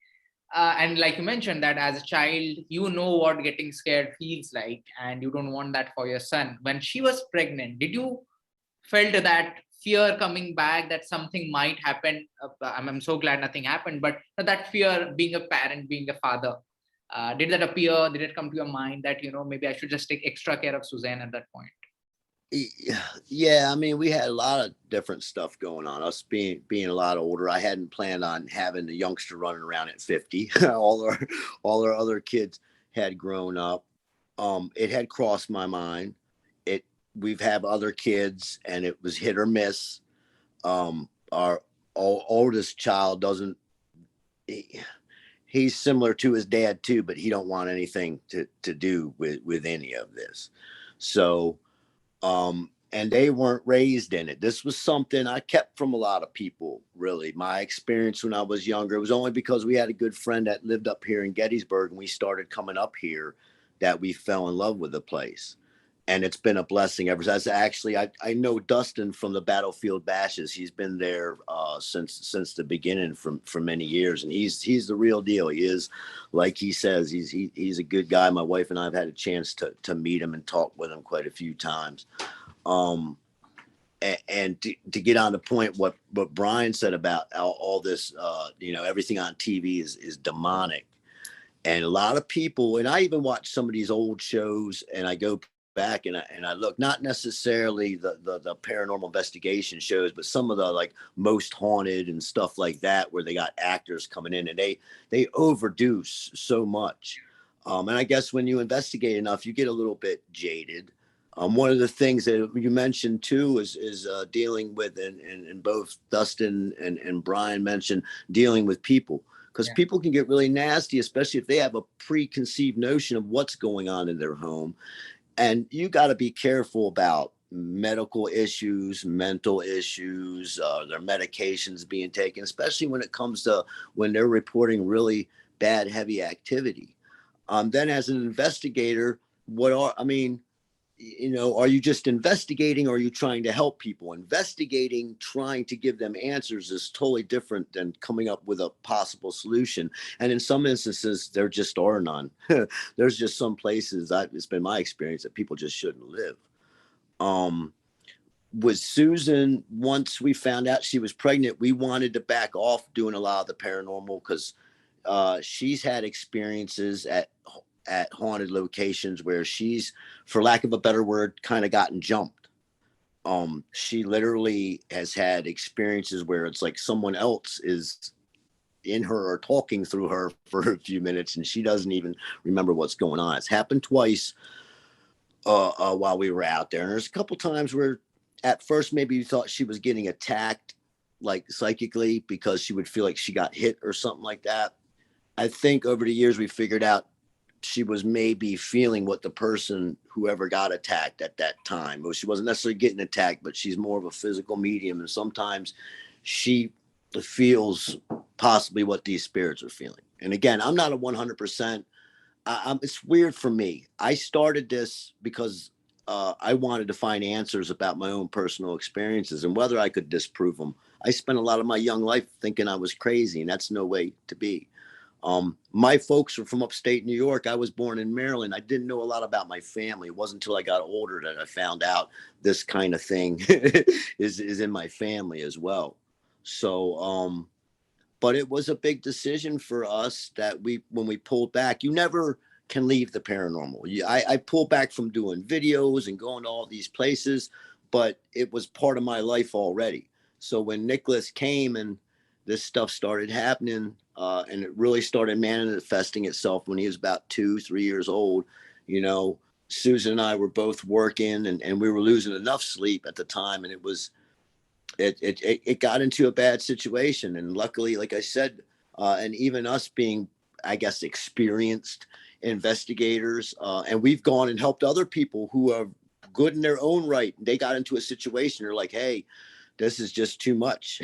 And like you mentioned that as a child, you know what getting scared feels like, and you don't want that for your son. When she was pregnant, did you felt that fear coming back that something might happen? I'm so glad nothing happened, but that fear, being a parent, being a father, did that appear? Did it come to your mind that, maybe I should just take extra care of Suzanne at that point? Yeah, I mean, we had a lot of different stuff going on. Us being a lot older, I hadn't planned on having the youngster running around at 50. all our other kids had grown up. It had crossed my mind. We've had other kids, and it was hit or miss. Our oldest child doesn't. He's similar to his dad too, but he don't want anything to do with any of this. So, and they weren't raised in it. This was something I kept from a lot of people, really. My experience when I was younger, it was only because we had a good friend that lived up here in Gettysburg, and we started coming up here that we fell in love with the place. And it's been a blessing ever since. Actually, I know Dustin from the Battlefield Bashes. He's been there since the beginning for many years, and he's the real deal. He is, like he says, he's a good guy. My wife and I have had a chance to meet him and talk with him quite a few times. And to get on the point, what Brian said about all this, everything on TV is demonic, and a lot of people. And I even watch some of these old shows, and I go back and I look, not necessarily the paranormal investigation shows, but some of the like Most Haunted and stuff like that, where they got actors coming in and they overdo so much. And I guess when you investigate enough, you get a little bit jaded. One of the things that you mentioned too is dealing with, and both Dustin and Brian mentioned, dealing with people. Because people can get really nasty, especially if they have a preconceived notion of what's going on in their home. And you got to be careful about medical issues, mental issues, their medications being taken, especially when it comes to when they're reporting really bad, heavy activity. Then as an investigator, are you just investigating, or are you trying to help people? Investigating, trying to give them answers is totally different than coming up with a possible solution. And in some instances, there just are none. There's just some places, it's been my experience, that people just shouldn't live. With Susan, once we found out she was pregnant, we wanted to back off doing a lot of the paranormal, because she's had experiences at haunted locations where she's, for lack of a better word, kind of gotten jumped. She literally has had experiences where it's like someone else is in her or talking through her for a few minutes, and she doesn't even remember what's going on. It's happened twice while we were out there. And there's a couple times where at first maybe you thought she was getting attacked, like psychically, because she would feel like she got hit or something like that. I think over the years we figured out she was maybe feeling what the person, whoever got attacked at that time, well, she wasn't necessarily getting attacked, but she's more of a physical medium. And sometimes she feels possibly what these spirits are feeling. And again, I'm not a 100%. It's weird for me. I started this because I wanted to find answers about my own personal experiences and whether I could disprove them. I spent a lot of my young life thinking I was crazy, and that's no way to be. My folks are from upstate New York. I was born in Maryland. I didn't know a lot about my family. It wasn't until I got older that I found out this kind of thing is in my family as well. So, but it was a big decision for us that when we pulled back, you never can leave the paranormal. I pull back from doing videos and going to all these places, but it was part of my life already. So when Nicholas came and this stuff started happening, and it really started manifesting itself when he was about 2-3 years old, you know, Susan and I were both working, and we were losing enough sleep at the time, and it got into a bad situation. And luckily, like I said, and even us being, I guess, experienced investigators, and we've gone and helped other people who are good in their own right. They got into a situation, they're like, hey, this is just too much.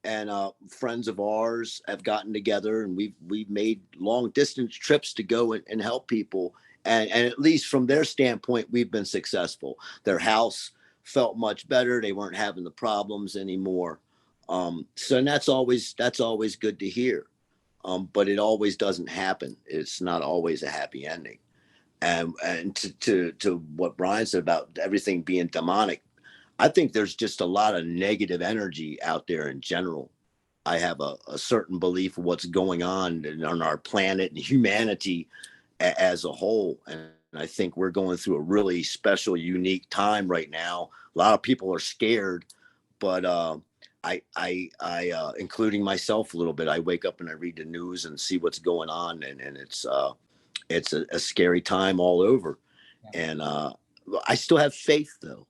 And friends of ours have gotten together, and we've made long distance trips to go and help people. And at least from their standpoint, we've been successful. Their house felt much better. They weren't having the problems anymore. So and that's always good to hear. But it always doesn't happen. It's not always a happy ending. And to what Brian said about everything being demonic, I think there's just a lot of negative energy out there in general. I have a certain belief of what's going on our planet and humanity as a whole. And I think we're going through a really special, unique time right now. A lot of people are scared, but I including myself a little bit, I wake up and I read the news and see what's going on, and it's a scary time all over. Yeah. And I still have faith, though,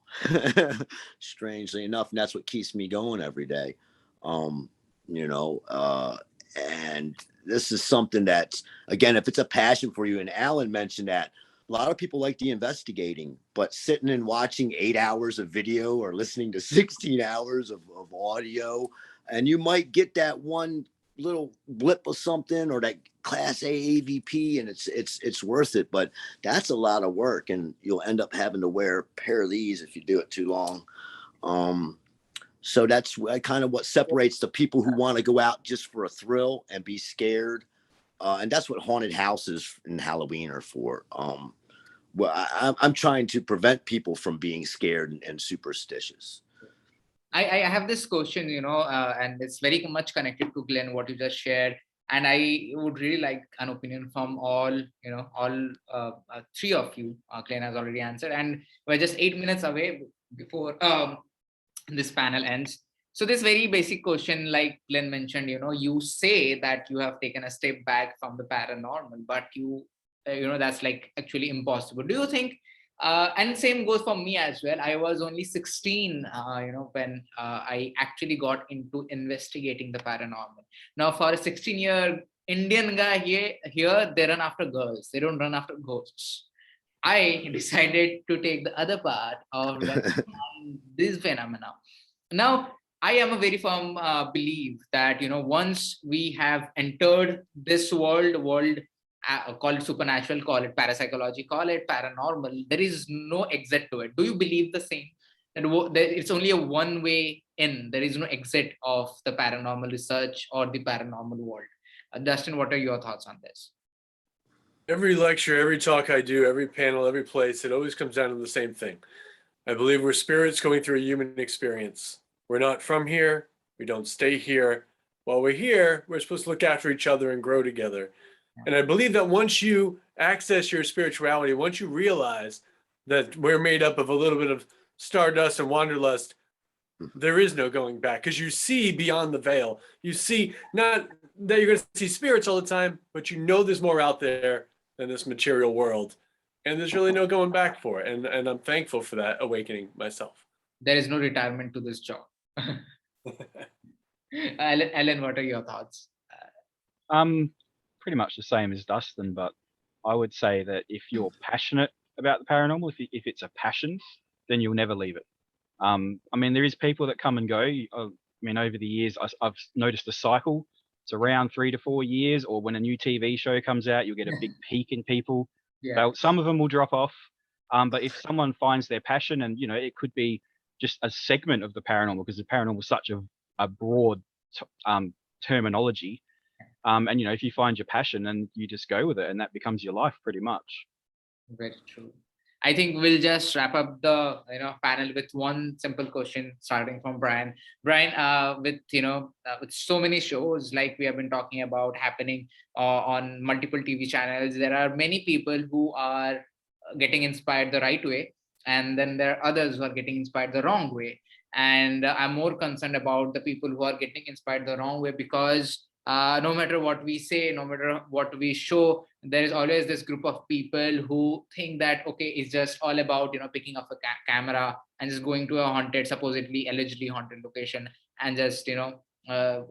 strangely enough, and that's what keeps me going every day. You know, and this is something that's, again, if it's a passion for you, and Alan mentioned that a lot of people like the investigating, but sitting and watching 8 hours of video or listening to 16 hours of audio, and you might get that one little blip of something or that class A AVP, and it's worth it, but that's a lot of work, and you'll end up having to wear a pair of these if you do it too long. So that's kind of what separates the people who want to go out just for a thrill and be scared, and that's what haunted houses and Halloween are for. Well, I'm trying to prevent people from being scared and superstitious. I have this question, you know, and it's very much connected to Glenn, what you just shared. And I would really like an opinion from all, you know, all three of you. Glenn has already answered, and we're just 8 minutes away before this panel ends. So this very basic question, like Glenn mentioned, you know, you say that you have taken a step back from the paranormal, but you know, that's like actually impossible. Do you think, and same goes for me as well. I was only 16, you know, when I actually got into investigating the paranormal. Now, for a 16-year Indian guy here, they run after girls. They don't run after ghosts. I decided to take the other part of this phenomena. Now, I am a very firm belief that, you know, once we have entered this world, call it supernatural, call it parapsychology, call it paranormal, there is no exit to it. Do you believe the same? And it's only a one way in. There is no exit of the paranormal research or the paranormal world. Dustin, what are your thoughts on this? Every lecture, every talk I do, every panel, every place, it always comes down to the same thing. I believe we're spirits going through a human experience. We're not from here. We don't stay here. While we're here, we're supposed to look after each other and grow together. And I believe that once you access your spirituality, once you realize that we're made up of a little bit of stardust and wanderlust, there is no going back, because you see beyond the veil. You see, not that you're going to see spirits all the time, but you know there's more out there than this material world. And there's really no going back for it. And I'm thankful for that awakening myself. There is no retirement to this job. Ellen, what are your thoughts? Pretty much the same as Dustin, but I would say that if you're passionate about the paranormal, if it's a passion, then you'll never leave it. I mean, there is people that come and go. I mean, over the years, I've noticed a cycle. It's around 3 to 4 years, or when a new TV show comes out, you'll get a big peak in people. Yeah. Some of them will drop off. But if someone finds their passion, and, you know, it could be just a segment of the paranormal, because the paranormal is such a broad terminology. And, you know, if you find your passion, and you just go with it, and that becomes your life pretty much. Very true. I think we'll just wrap up the panel with one simple question, starting from Brian. Brian, with so many shows like we have been talking about happening on multiple TV channels, there are many people who are getting inspired the right way, and then there are others who are getting inspired the wrong way. And I'm more concerned about the people who are getting inspired the wrong way, because no matter what we say, no matter what we show, there is always this group of people who think that, okay, it's just all about picking up a camera and just going to a haunted, supposedly allegedly haunted location, and just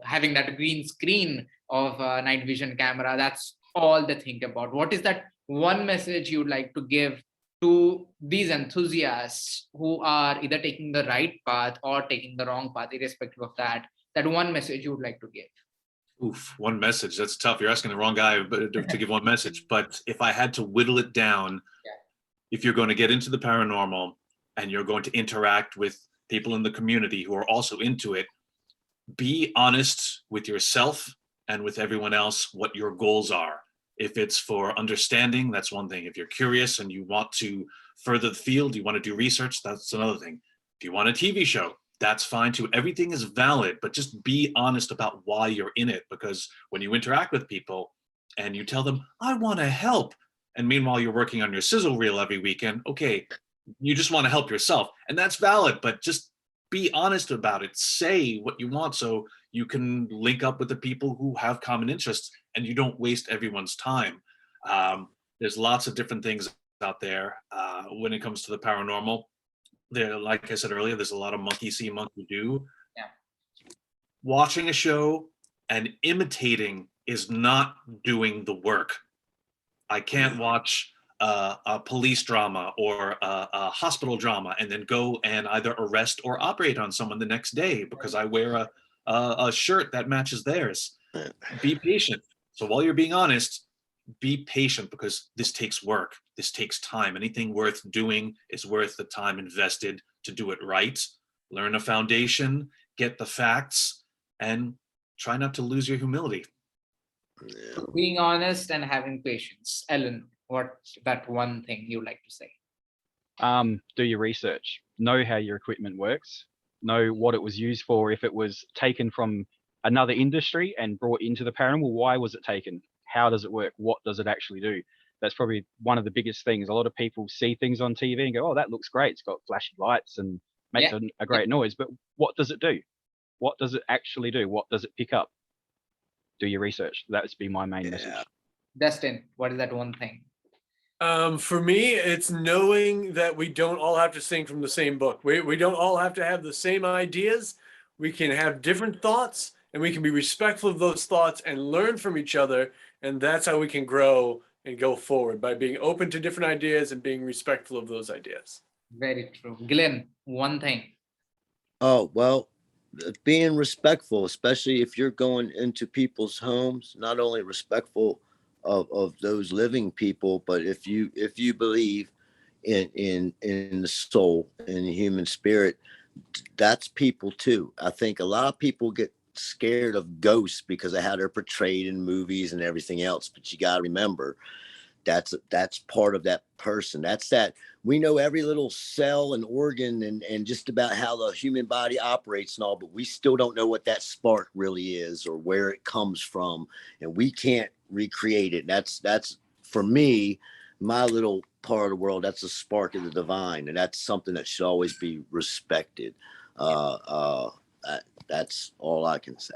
having that green screen of a night vision camera. That's all they think about. What is that one message you'd like to give to these enthusiasts who are either taking the right path or taking the wrong path, irrespective of that one message you would like to give? Oof, one message. That's tough. You're asking the wrong guy to give one message. But if I had to whittle it down, if you're going to get into the paranormal and you're going to interact with people in the community who are also into it, be honest with yourself and with everyone else what your goals are. If it's for understanding, that's one thing. If you're curious and you want to further the field, you want to do research, that's another thing. If you want a TV show, that's fine too. Everything is valid, but just be honest about why you're in it. Because when you interact with people and you tell them, I want to help, and meanwhile you're working on your sizzle reel every weekend, okay, you just want to help yourself. And that's valid, but just be honest about it. Say what you want so you can link up with the people who have common interests and you don't waste everyone's time. There's lots of different things out there when it comes to the paranormal. There, like I said earlier, there's a lot of monkey see, monkey do. Yeah. Watching a show and imitating is not doing the work. I can't watch a police drama or a hospital drama and then go and either arrest or operate on someone the next day because I wear a shirt that matches theirs. Be patient. So while you're being honest, be patient, because this takes work. This takes time. Anything worth doing is worth the time invested to do it right. Learn a foundation, get the facts, and try not to lose your humility. Yeah. Being honest and having patience. Ellen, what's that one thing you like to say? Do your research. Know how your equipment works. Know what it was used for. If it was taken from another industry and brought into the paranormal, why was it taken? How does it work? What does it actually do? That's probably one of the biggest things. A lot of people see things on TV and go, oh, that looks great. It's got flashy lights and makes a great noise. But what does it do? What does it actually do? What does it pick up? Do your research. That would be my main message. Dustin, what is that one thing? For me, it's knowing that we don't all have to sing from the same book. We don't all have to have the same ideas. We can have different thoughts, and we can be respectful of those thoughts and learn from each other. And that's how we can grow and go forward, by being open to different ideas and being respectful of those ideas. Very true. Glenn, one thing. Oh, well, being respectful, especially if you're going into people's homes, not only respectful of those living people, but if you believe in the soul, in the human spirit, that's people too. I think a lot of people get scared of ghosts because of how they're portrayed in movies and everything else, but you got to remember that's part of that person. That's that we know every little cell and organ and just about how the human body operates and all, but we still don't know what that spark really is or where it comes from, and we can't recreate it. That's for me, my little part of the world, that's a spark of the divine, and that's something that should always be respected. That's all I can say.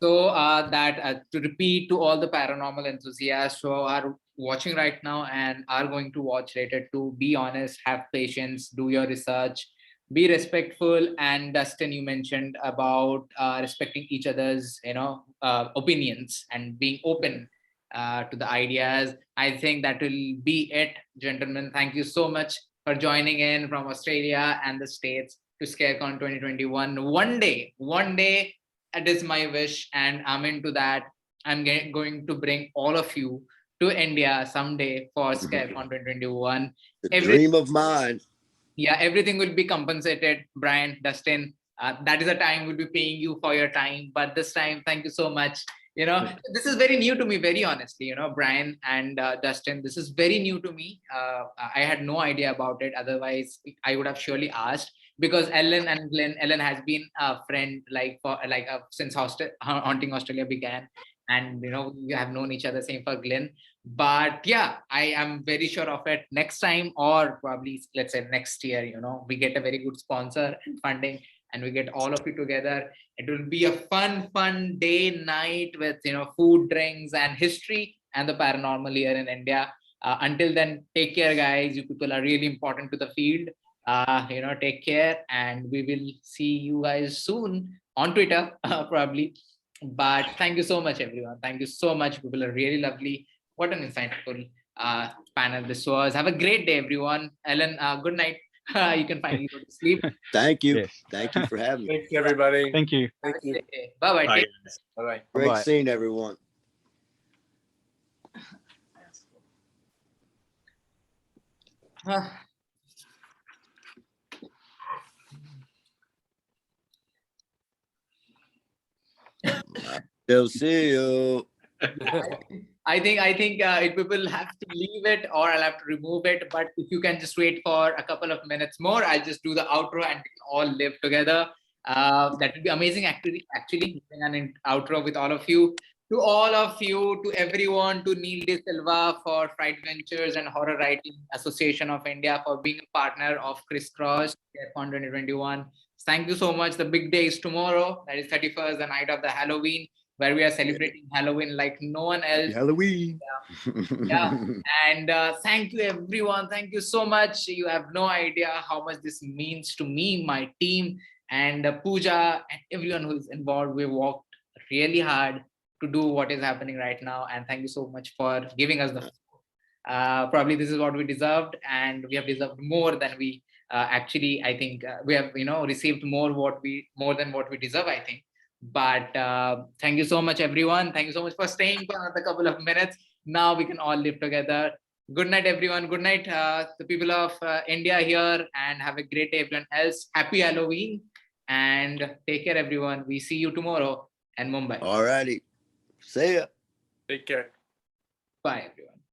So to repeat to all the paranormal enthusiasts who are watching right now and are going to watch later, to be honest, have patience, do your research, be respectful. And Dustin, you mentioned about respecting each other's opinions and being open to the ideas. I think that will be it, gentlemen. Thank you so much for joining in from Australia and the States to ScareCon 2021. One day, it is my wish, and I'm into that. I'm going to bring all of you to India someday for ScareCon 2021. Dream of mine. Yeah, everything will be compensated. Brian, Dustin, that is the time we'll be paying you for your time. But this time, thank you so much. This is very new to me, very honestly, Brian and Dustin, this is very new to me. I had no idea about it. Otherwise, I would have surely asked, because Ellen and Glenn, Ellen has been a friend since Haunting Australia began. And, we have known each other, same for Glenn. But yeah, I am very sure of it. Next time, or probably, let's say next year, we get a very good sponsor and funding, and we get all of you together. It will be a fun day, night with, food, drinks, and history and the paranormal here in India. Until then, take care, guys. You people are really important to the field. Take care, and we will see you guys soon on Twitter, probably. But thank you so much, everyone. Thank you so much. People are really lovely. What an insightful panel this was. Have a great day, everyone. Ellen, good night. You can finally go to sleep. Thank you. Yes. Thank you for having me. Thanks, everybody. Thank you. Thank you. Bye-bye. Bye. Bye-bye. Great Bye-bye. seeing everyone. They'll see you. I think if people have to leave it, or I'll have to remove it. But if you can just wait for a couple of minutes more, I'll just do the outro and we can all live together. That would be amazing. Actually, doing an outro with all of you. To all of you, to everyone, to Neil De Silva for Fright Ventures and Horror Writing Association of India for being a partner of Crisscross ScareCon 2021. Thank you so much. The big day is tomorrow. That is 31st, the night of the Halloween, where we are celebrating Halloween like no one else. Halloween. Yeah. And thank you, everyone. Thank you so much. You have no idea how much this means to me, my team, and Pooja, and everyone who is involved. We worked really hard to do what is happening right now. And thank you so much for giving us the probably this is what we deserved, and we have deserved more than we actually, I think we have, received more than what we deserve, I think. But thank you so much, everyone. Thank you so much for staying for another couple of minutes. Now we can all live together. Good night, everyone. Good night, the people of India here, and have a great day, everyone else. Happy Halloween, and take care, everyone. We see you tomorrow in Mumbai. All righty. See ya. Take care. Bye.